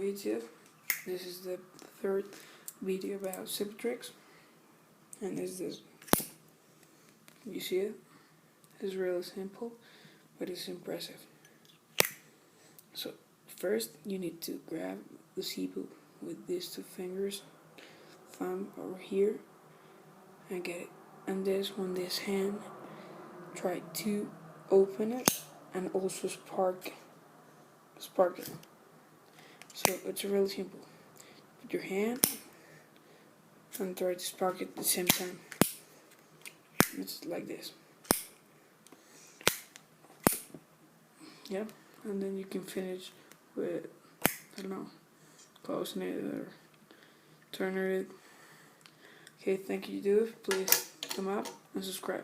YouTube. This is the third video about Zippo tricks, and this. You see it? It's really simple, but it's impressive. So first you need to grab the Zippo with these two fingers, thumb over here, and get it. And this hand, try to open it and also spark it. So it's really simple. Put your hand and try to spark it at the same time. It's like this. Yep, and then you can finish with, I don't know, closing it or turning it. Okay, thank you, dude. Please come up and subscribe.